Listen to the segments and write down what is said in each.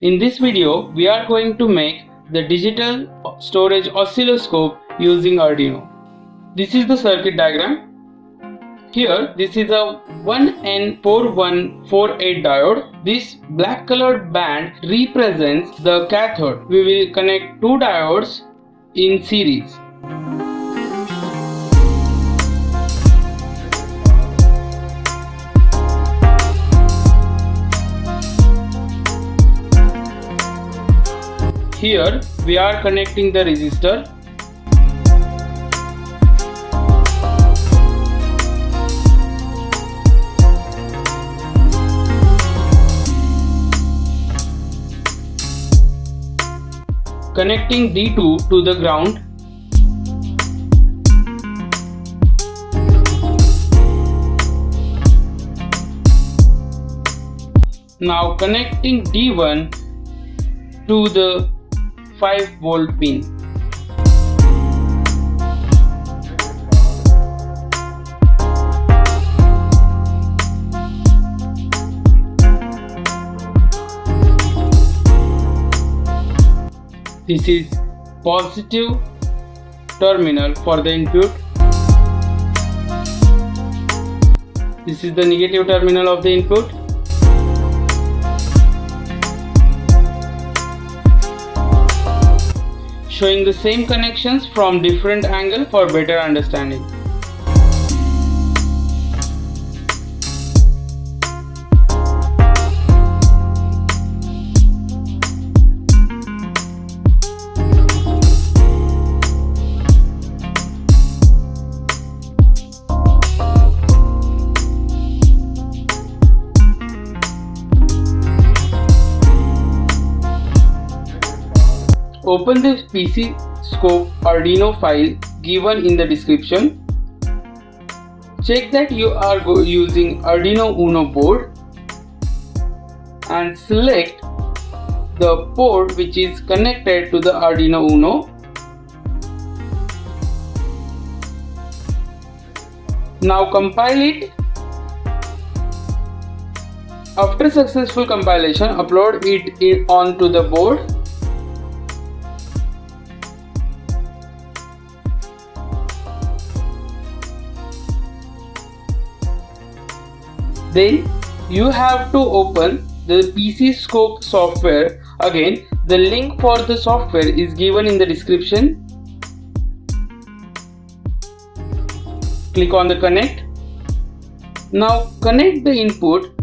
In this video, we are going to make the digital storage oscilloscope using Arduino. This is the circuit diagram. Here, this is a 1N4148 diode. This black colored band represents the cathode. We will connect two diodes in series. Here we are connecting the resistor. Connecting D2 to the ground. Now connecting D1 to the 5-volt pin. This is positive terminal for the input. This is the negative terminal of the input. Showing the same connections from different angle for better understanding. Open the Oscilloscope Arduino file given in the description. Check that you are using Arduino Uno board and select the port which is connected to the Arduino Uno. Now compile it. After successful compilation, upload it onto the board. Then you have to open the Oscilloscope software. Again, the link for the software is given in the description. Click on the connect. Now connect the input,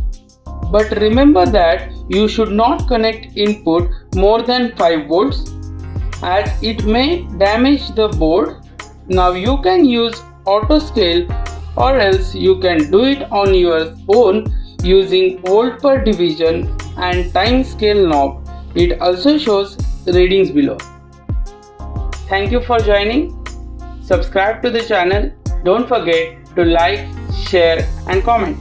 but remember that you should not connect input more than 5 volts as it may damage the board. Now you can use auto scale, or else you can do it on your own using volt per division and time scale knob. It also shows readings below. Thank you for joining. Subscribe to the channel. Don't forget to like, share and comment.